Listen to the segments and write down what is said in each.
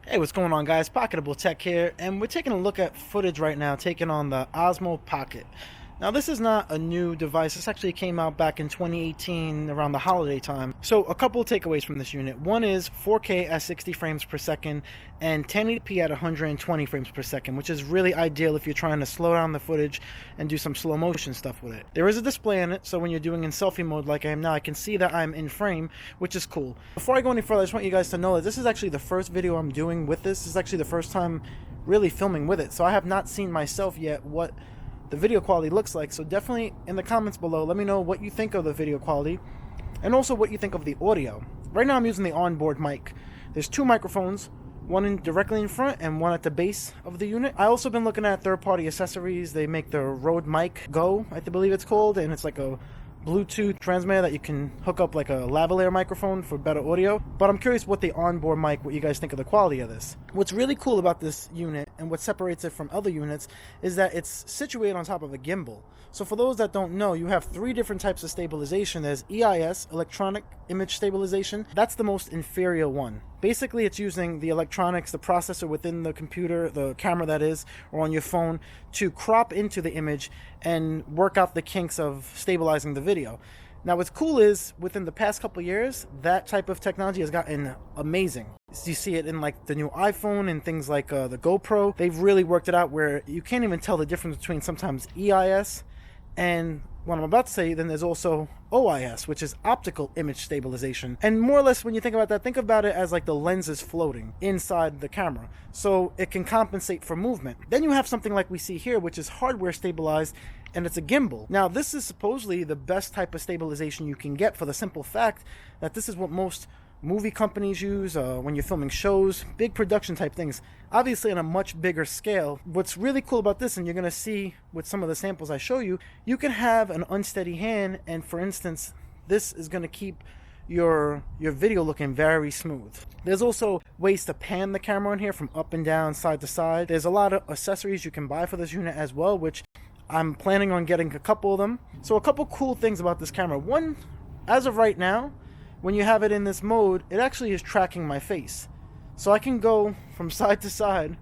Hey, what's going on, guys? Pocketable Tech here, and we're taking a look at footage right now taken on the Osmo Pocket. Now, this is not a new device. This actually came out back in 2018 around the holiday time. So a couple of takeaways from this unit. One is 4K at 60 frames per second and 1080p at 120 frames per second, which is really ideal if you're trying to slow down the footage and do some slow motion stuff with it. There is a display in it, so when you're doing in selfie mode like I am now, I can see that I'm in frame, which is cool. Before I go any further, I just want you guys to know that this is actually the first video I'm doing with this. This is actually the first time really filming with it, so I have not seen myself yet what the video quality looks like. So definitely in the comments below, let me know what you think of the video quality and also what you think of the audio. Right now I'm using the onboard mic. There's two microphones, one directly in front and one at the base of the unit. I also been looking at third-party accessories. They make the Rode Mic Go, I believe it's called, and it's like a Bluetooth transmitter that you can hook up like a lavalier microphone for better audio. But I'm curious what the onboard mic, what you guys think of the quality of this. What's really cool about this unit and what separates it from other units is that it's situated on top of a gimbal. So for those that don't know, you have three different types of stabilization. There's EIS, electronic image stabilization. That's the most inferior one. Basically, it's using the electronics, the processor within the computer, the camera that is, or on your phone, to crop into the image and work out the kinks of stabilizing the video. Now, what's cool is, within the past couple years, that type of technology has gotten amazing. So you see it in like the new iPhone and things like the GoPro. They've really worked it out where you can't even tell the difference between sometimes EIS and what I'm about to say. Then there's also OIS, which is optical image stabilization. And more or less, when you think about that, think about it as like the lens is floating inside the camera, so it can compensate for movement. Then you have something like we see here, which is hardware stabilized, and it's a gimbal. Now, this is supposedly the best type of stabilization you can get, for the simple fact that this is what most movie companies use when you're filming shows, big production type things, obviously on a much bigger scale. What's really cool about this, and you're going to see with some of the samples I show you, you can have an unsteady hand, and for instance, this is going to keep your video looking very smooth. There's also ways to pan the camera in here from up and down, side to side. There's a lot of accessories you can buy for this unit as well, which I'm planning on getting a couple of them. So a couple cool things about this camera. One, as of right now, when you have it in this mode, it actually is tracking my face. So I can go from side to side,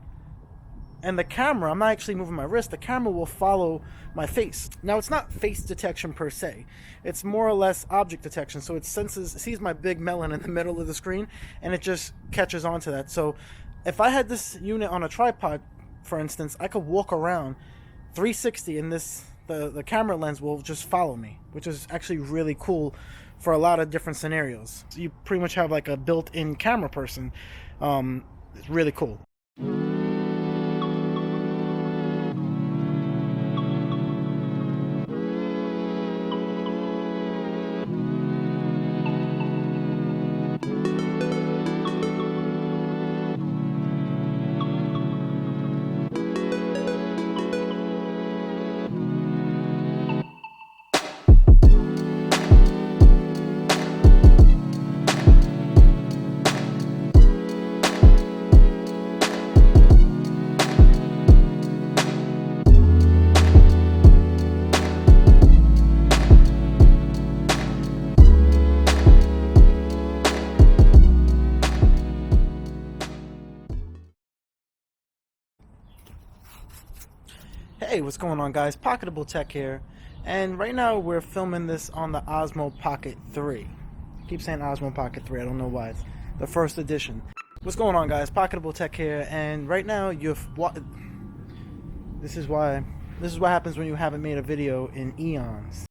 and the camera, I'm not actually moving my wrist, the camera will follow my face. Now, it's not face detection per se. It's more or less object detection. So it sees my big melon in the middle of the screen, and it just catches onto that. So if I had this unit on a tripod, for instance, I could walk around 360 and the camera lens will just follow me, which is actually really cool for a lot of different scenarios. So you pretty much have like a built-in camera person. It's really cool. Hey, what's going on, guys? Pocketable Tech here, and right now we're filming this on the Osmo Pocket 3. I keep saying Osmo Pocket 3, I don't know why. It's the first edition. What's going on, guys? Pocketable Tech here, and right now this is what happens when you haven't made a video in eons.